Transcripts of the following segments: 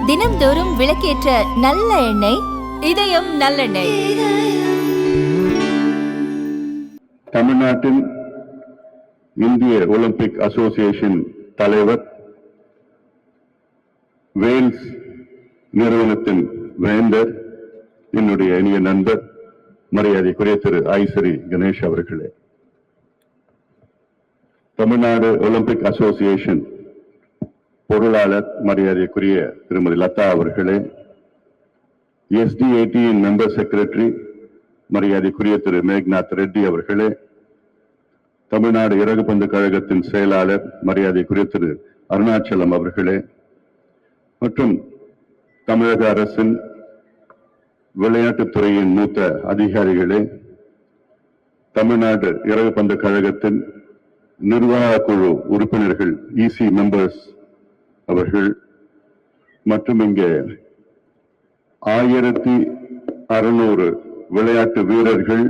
தினம்தோறும் விளக்கேற்ற நல்ல எண்ணெய் இதயம் நல்லெண்ணெய். தமிழ்நாட்டின் இந்திய ஒலிம்பிக் அசோசியேஷன் தலைவர், வேல்ஸ் நிறுவனத்தின் வேந்தர், என்னுடைய இனிய நண்பர், மரியாதைக்குரிய திரு ஐசரி கணேஷ் அவர்களே, தமிழ்நாடு ஒலிம்பிக் அசோசியேஷன் பொருளாளர் மரியாதைக்குரிய திருமதி லதா அவர்களே, SDAT மெம்பர் செக்ரட்டரி மரியாதைக்குரிய திரு மேக்நாத் ரெட்டி அவர்களே, தமிழ்நாடு இறகுப்பந்து கழகத்தின் செயலாளர் மரியாதைக்குரிய திரு அருணாச்சலம் அவர்களே, மற்றும் தமிழக அரசின் விளையாட்டுத்துறையின் மூத்த அதிகாரிகளே, தமிழ்நாடு இறகுப்பந்து கழகத்தின் நிர்வாக குழு உறுப்பினர்கள், EC மெம்பர்ஸ் அவர்கள், மற்றும் இங்கே 1600 விளையாட்டு வீரர்கள்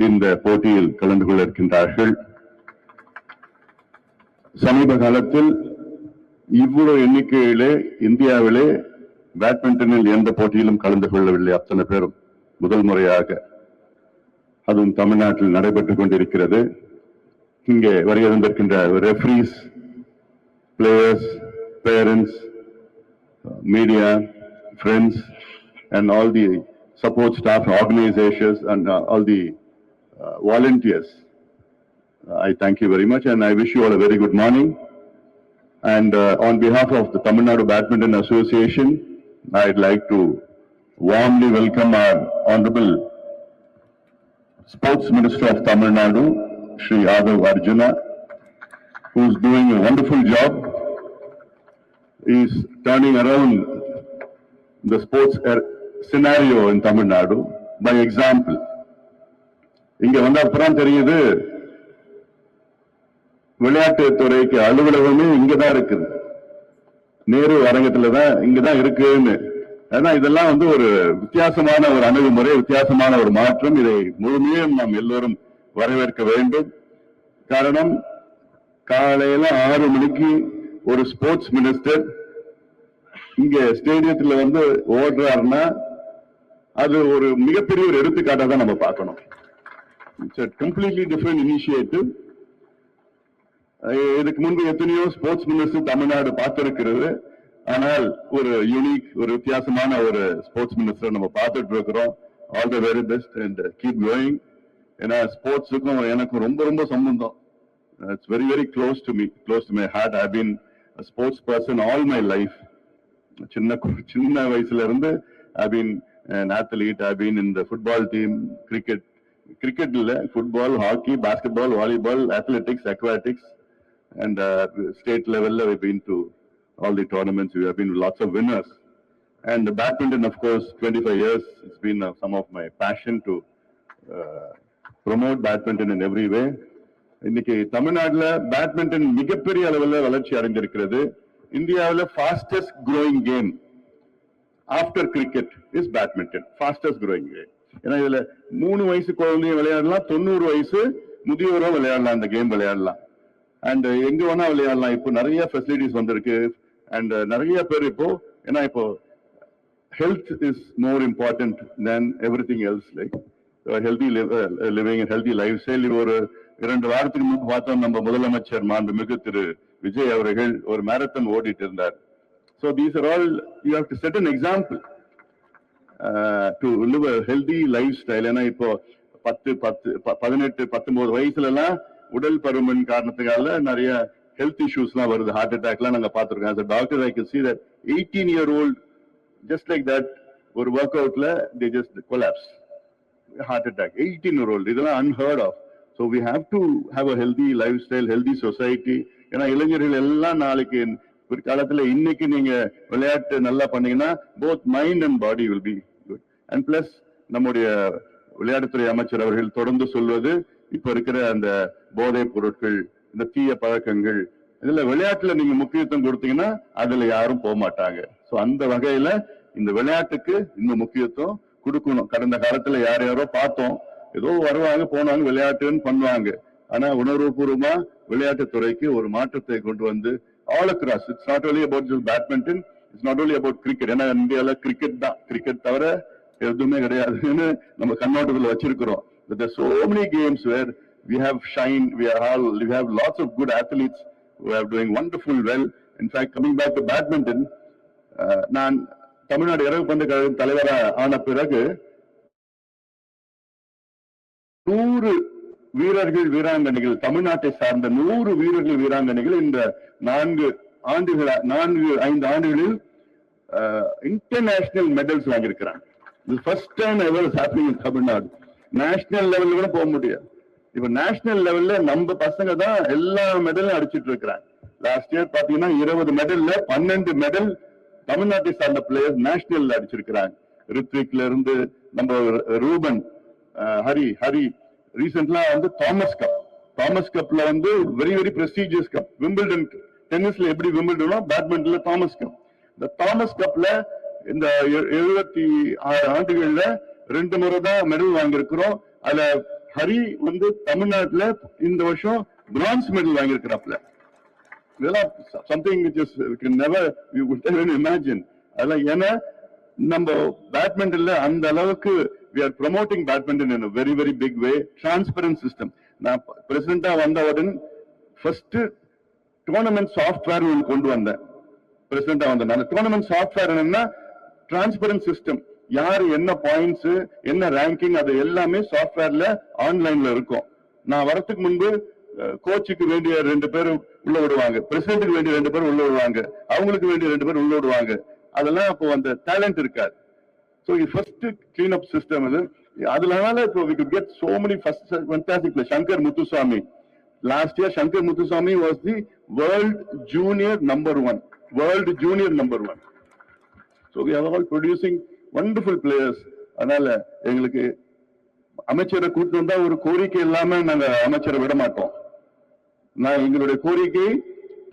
இந்த போட்டியில் கலந்து கொள்ள இருக்கின்றார்கள். சமீப காலத்தில் இவ்வளவு எண்ணிக்கையிலே இந்தியாவிலே பேட்மிண்டனில் எந்த போட்டியிலும் கலந்து கொள்ளவில்லை. அத்தனை பேரும் முதல் முறையாக அதுவும் தமிழ்நாட்டில் நடைபெற்றுக் கொண்டிருக்கிறது. இங்கே வருகின்ற referees, players, parents, media, friends, and all the support staff, organizations, and all the volunteers. I thank you very much, and I wish you all a very good morning. And on behalf of the Tamil Nadu Badminton Association, I'd like to warmly welcome our Honorable Sports Minister of Tamil Nadu, Shri Adav Arjuna, who's doing a wonderful job. Is turning around the sports scenario in Tamil Nadu by example. இங்க வந்த அப்புறம் தெரியுது, விளையாட்டு துறைக்கு அலுவலகமே இங்கதான் இருக்குது, நேரு அரங்கத்துல தான் இங்கதான் இருக்குன்னு. ஏன்னா இதெல்லாம் வந்து ஒரு வித்தியாசமான ஒரு அணுகுமுறை, வித்தியாசமான ஒரு மாற்றம். இதை முழுமையும் நாம் எல்லோரும் வரவேற்க வேண்டும். காரணம், காலையில 6 மணிக்கு ஒரு ஸ்போர்ட்ஸ் மினிஸ்டர் இங்க ஸ்டேடியத்துல வந்து ஓடுறாருன்னா அது ஒரு மிகப்பெரிய ஒரு எடுத்துக்காட்டா தான் நம்ம பார்க்கணும். It's a completely different initiative. இதுக்கு முன்பு எத்தனையோ ஸ்போர்ட்ஸ் மினிஸ்டர் தமிழ்நாடு பார்த்திருக்கிறது. ஆனால் ஒரு யூனிக், ஒரு வித்தியாசமான ஒரு ஸ்போர்ட்ஸ் மினிஸ்டர் நம்ம பார்த்துட்டு இருக்கிறோம். All the very best and keep going. ஏன்னா ஸ்போர்ட்ஸுக்கும் எனக்கும் ரொம்ப ரொம்ப சம்பந்தம். It's very, very close to me, close to my heart. I've been a sports person all my life. சின்ன வயசுல இருந்து I've been an athlete. I've been in the football team, cricket இல்ல, football, hockey, basketball, volleyball, athletics, aquatics, and state level we've been to all the tournaments. We have been lots of winners. And the badminton, of course, 25 years. It's been some of my passion to promote badminton in every way. இன்னைக்கு தமிழ்நாட்டுல badminton மிகப்பெரிய அளவில் வளர்ச்சி அடைந்திருக்கிறது. இந்தியாவில் fastest growing game after cricket is badminton. Fastest growing game. ஏன்னா இதுல 3 வயசு குழந்தையும் விளையாடலாம், 90 வயசு முதியோரும் விளையாடலாம், இந்த கேம் விளையாடலாம். அண்ட் எங்க வேணா விளையாடலாம். இப்போ நிறைய ஃபெசிலிட்டிஸ் வந்திருக்கு. அண்ட் நிறைய பேர் இப்போ, ஏன்னா இப்போ health is more important than everything else. Like healthy living, healthy life style. ஒரு 2 வாரத்துக்கு முன்பு பார்த்தோம், நம்ம முதலமைச்சர் மாண்புமிகு திரு விஜய் அவர்கள் ஒரு மேரத்தான் ஓடிட்டு இருந்தார். So these are all, you have to set an example to live a healthy lifestyle. ஏன்னா இப்போ 18, 19 வயசுல எல்லாம் உடல் பருமன் காரணத்துக்காக நிறைய ஹெல்த் இஷ்யூஸ்லாம் வருது. ஹார்ட் அட்டாக்லாம் நாங்க பார்த்திருக்கோம். as a doctor I can see that 18-year-old just like that ஒரு work அவுட்ல they just collapse, heart attack. 18-year-old, இதெல்லாம் unheard of. So we have to have a healthy lifestyle, healthy society. ஏன்னா இளைஞர்கள் எல்லாம் நாளைக்கு பிற்காலத்துல, இன்னைக்கு நீங்க விளையாட்டு நல்லா பண்ணீங்கன்னா both mind and body will be good. And plus நம்முடைய விளையாட்டுத்துறை அமைச்சர் அவர்கள் தொடர்ந்து சொல்வது, இப்ப இருக்கிற அந்த போதைப் பொருட்கள், இந்த தீய பழக்கங்கள், இதுல விளையாட்டுல நீங்க முக்கியத்துவம் கொடுத்தீங்கன்னா அதுல யாரும் போக மாட்டாங்க. சோ அந்த வகையில இந்த விளையாட்டுக்கு இன்னும் முக்கியத்துவம் கொடுக்கணும். கடந்த காலத்துல யாரோ பார்த்தோம், ஏதோ வருவாங்க போனாங்க விளையாட்டுன்னு பண்ணுவாங்க. ஆனா உணர்வுபூர்வமா விளையாட்டுத்துறைக்கு ஒரு மாற்றத்தை கொண்டு வந்து all across. It's not only about just badminton, it's not only about cricket. ஏன்னா இந்தியால கிரிக்கெட் தான், கிரிக்கெட் தவிர எதுவுமே கிடையாதுன்னு நம்ம கண்ணோட்டத்தில் வச்சிருக்கிறோம். But there's so many games where we have shine, we have lots of good athletes who are doing wonderful well. In fact, coming back to badminton, நான் தமிழ்நாடு இறகு பந்து கழக தலைவராக ஆன பிறகு 100 வீரர்கள் வீராங்கனைகள், தமிழ்நாட்டை சார்ந்த 100 வீரர்கள் வீராங்கனைகள் இந்த 5 ஆண்டுகளில் இன்டர்நேஷனல் மெடல்ஸ் வாங்கியிருக்கிறாங்க. First time ever happening in Tamil Nadu. National லெவல்ல கூட போக முடியாது. இப்ப நேஷனல் லெவல்ல நம்ம பசங்க தான் எல்லா மெடலும் அடிச்சிட்டு இருக்கிறாங்க. லாஸ்ட் இயர் பாத்தீங்கன்னா 20 மெடல்ல 12 மெடல் தமிழ்நாட்டை சார்ந்த பிளேயர்ஸ் நேஷனல் அடிச்சிருக்கிறாங்க. ரித்விக்ல இருந்து நம்ம ரூபன், ஹரி ரீசென்ட்லா வந்து தாமஸ் கப்ல வந்து very very prestigious cup. Wimbledon டென்னிஸ்ல எப்படி விம்பிள்டனோ பேட்மிண்டன்ல தாமஸ் கப். இந்த தாமஸ் கப்ல இந்த 76 ஆண்டுகள்ல 2 முறை தான் மெடல் வாங்கியிருக்கிறோம். அதுல ஹரி வந்து தமிழ்நாட்டுல இந்த வருஷம் பிரான்ஸ் மெடல் வாங்கியிருக்கிறாப்ல. இதெல்லாம் something which is we can never we would never imagine. அதெல்லாம் ஏன்னா நம்ம பேட்மிண்டன்ல அந்த அளவுக்கு we are promoting badminton in a very very big way. Transparent system. நான் பிரசிடென்டா வந்தவுடன் ஃபர்ஸ்ட் டோர்னமெண்ட் சாஃப்ட்வேர் கொண்டு வந்தேன். பிரசிடென்டா வந்தேன். டோர்னமெண்ட் சாஃப்ட்வேர் என்னன்னா டிரான்ஸ்பரன்ட் சிஸ்டம். யாரு என்ன பாயிண்ட்ஸ், என்ன ரேங்கிங், அது எல்லாமே சாஃப்ட்வேர்ல ஆன்லைன்ல இருக்கும். நான் வரதுக்கு முன்பு கோச்சுக்கு வேண்டிய 2 பேர் உள்ள விடுவாங்க, பிரசிடென்ட்டுக்கு வேண்டிய 2 பேர் உள்ள விடுவாங்க, அவங்களுக்கு வேண்டிய 2 பேர் உள்ள விடுவாங்க. அதெல்லாம் அப்போ அந்த டேலண்ட் இருக்காது. So the first clean up system is adulanaala so we could get so many first fantastic players. Shankar Muthuswamy, last year Shankar Muthuswamy was the world junior number 1. So we are all producing wonderful players. அதனால எங்களுக்கு அமைச்சரை கூட்டு வந்தா ஒரு கோரிக்கை இல்லாம நாங்க அமைச்சரை விட மாட்டோம். நான் எங்களுடைய கோரிக்கை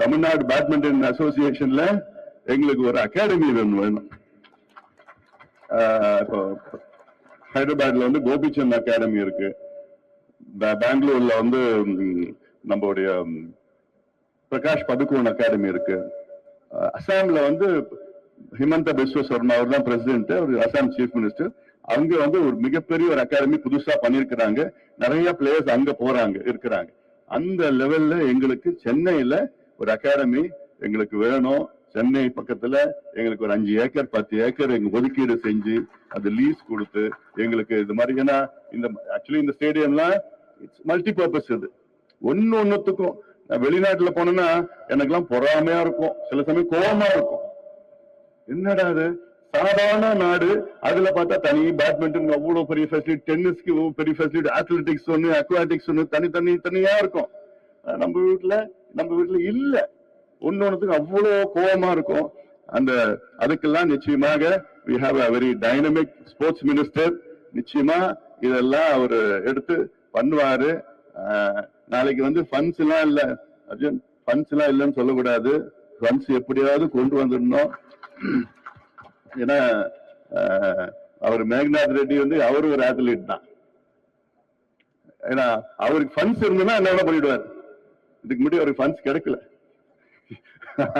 தமிழ்நாடு பேட்மிண்டன் அசோசியேஷன்ல எங்களுக்கு ஒரு அகாடமி வேணும். இப்போ ஹைதராபாத்ல வந்து கோபிச்சந்த் அகாடமி இருக்கு, பெங்களூர்ல வந்து நம்மளுடைய பிரகாஷ் பதுகோன் அகாடமி இருக்கு, அசாம்ல வந்து ஹிமந்த பிஸ்வ சர்மா அவர் தான் பிரசிடென்ட், அவர் அசாம் சீஃப் மினிஸ்டர். அங்க வந்து ஒரு மிகப்பெரிய ஒரு அகாடமி புதுசா பண்ணிருக்கிறாங்க. நிறைய பிளேயர்ஸ் அங்க இருக்கிறாங்க. அந்த லெவல்ல எங்களுக்கு சென்னையில ஒரு அகாடமி எங்களுக்கு வேணும். சென்னை பக்கத்துல எங்களுக்கு ஒரு 5 ஏக்கர் 10 ஏக்கர் எங்க ஒதுக்கீடு செஞ்சு அது லீஸ் கொடுத்து எங்களுக்கு இது மாதிரி, ஏன்னா இந்த ஆக்சுவலி இந்த ஸ்டேடியம்லாம் இட்ஸ் மல்டி பர்பஸ். இது ஒன்னுத்துக்கும் வெளிநாட்டுல போனோம்னா எனக்கெல்லாம் பொறாமையா இருக்கும், சில சமயம் கோபமா இருக்கும். என்னடா அது சாதாரண நாடு, அதுல பார்த்தா தனி பேட்மிண்டன் அவ்வளவு பெரிய ஃபெசிலிட்டி, டென்னிஸ்க்கு பெரிய ஃபெசிலிட்டி, அத்லெட்டிக்ஸ் ஒண்ணு, அக்வாட்டிக்ஸ் ஒண்ணு, தனியா இருக்கும். நம்ம வீட்டுல இல்ல, ஒன்னொன்னுக்கு அவ்வளவு கோபமா இருக்கும். அதுக்கெல்லாம் நிச்சயமாக we have a very dynamic sports minister. நிச்சயமா இதெல்லாம் அவரு எடுத்து பண்ணுவாரு. நாளைக்கு வந்து ஃபண்ட்ஸ் எல்லாம் இல்ல அர்ஜுன், ஃபண்ட்ஸ் எல்லாம் இல்லைன்னு சொல்லக்கூடாது. ஃபண்ட்ஸ் எப்படியாவது கொண்டு வந்துடணும். ஏன்னா அவர் மேக்நாத் ரெட்டி வந்து அவரு ஒரு அத்லீட் தான். ஏன்னா அவருக்கு ஃபண்ட்ஸ் இருந்ததுன்னா என்ன பண்ணிடுவார். இதுக்கு முன்னாடி அவருக்கு ஃபண்ட்ஸ் கிடைக்கல,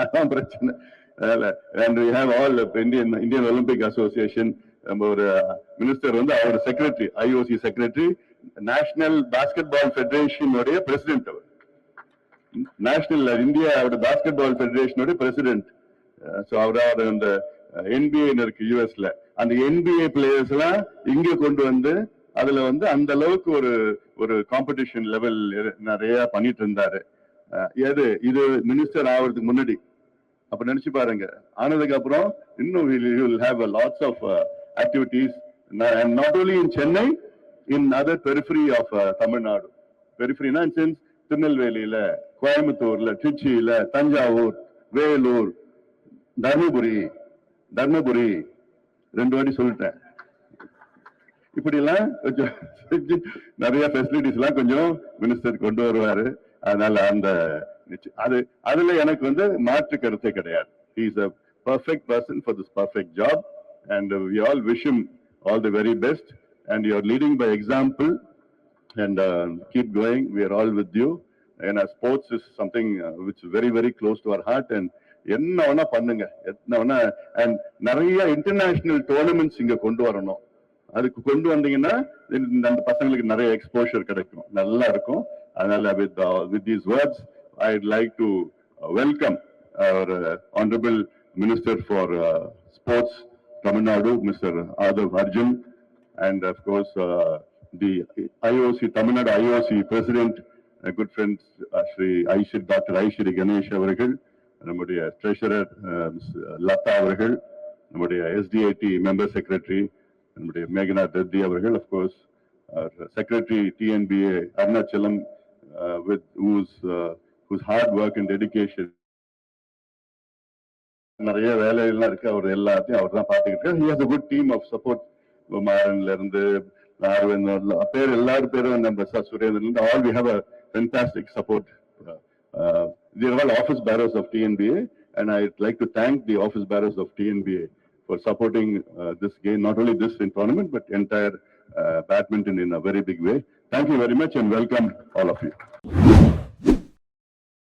அதான் பிரச்சனை. And we have all Indian Olympic Association, நம்ம ஒரு மினிஸ்டர் வந்து அவர் secretary, IOC secretary, national basketball federation உடைய பிரசிடென்ட். அவர் national India basketball federation president. So அவர் அந்த NBA இருக்கு யூஎஸ்ல, அந்த NBA பிளேயர்ஸ் எல்லாம் இங்க கொண்டு வந்து அதுல வந்து அந்த அளவுக்கு ஒரு காம்படிஷன் லெவல் நிறைய பண்ணிட்டு இருந்தாரு. இது மினிஸ்டர் ஆகிறதுக்கு முன்னாடி. அப்ப நினைச்சு பாருங்க, ஆனதுக்கு அப்புறம் இன்னும் will have lots of activities, and not only in Chennai, in other periphery of Tamil Nadu. Periphery na in sense திருநெல்வேலியில, கோயம்புத்தூர்ல, திருச்சியில, தஞ்சாவூர், வேலூர், தர்மபுரி 2 வாட்டி சொல்லிட்டேன். இப்படி எல்லாம் கொஞ்சம் நிறைய ஃபெசிலிட்டிஸ் எல்லாம் கொஞ்சம் மினிஸ்டர் கொண்டு வருவாரு. அதனால அதுல எனக்கு வந்து மாற்று கருத்தே கிடையாது. He is a perfect person for this perfect job, and we all wish him all the very best. And you are leading by example, and keep going. We are all with you. ஏன்னா sports is something which very very close to our heart. And என்ன வேணா பண்ணுங்க, என்ன வேணா. And நிறைய international tournaments இங்க கொண்டு வரணும். அதுக்கு கொண்டு வந்தீங்கன்னா அந்த பசங்களுக்கு நிறைய எக்ஸ்போஷர் கிடைக்கும், நல்லா இருக்கும். அதனால with these words I'd like to welcome our honorable minister for sports Tamil Nadu, Mr. Adav Arjun, and of course the IOC Tamil Nadu IOC president, good friends Shri Aishir Dr. Aishiri Ganesh அவர்கள், நம்முடைய treasurer Latha அவர்கள், நம்முடைய SDAT member secretary நம்முடைய மேகநாத் ரெட்டி அவர்கள், of course secretary TNBA Arnachalam, with whose hard work and dedication. நிறைய வேலையெல்லாம் இருக்கு, அவர் எல்லாத்தையும் அவர் தான் பார்த்துக்கிட்டு. He has a good team of support. குமாரன்ல இருந்து பேர் எல்லாரும் பேரும் நம்ம Surendran, all we have a fantastic support. They are all office bearers of TNBA, and I'd like to thank the office bearers of TNBA for supporting this game, not only this in tournament but entire badminton in a very big way. Thank you very much and welcome all of you.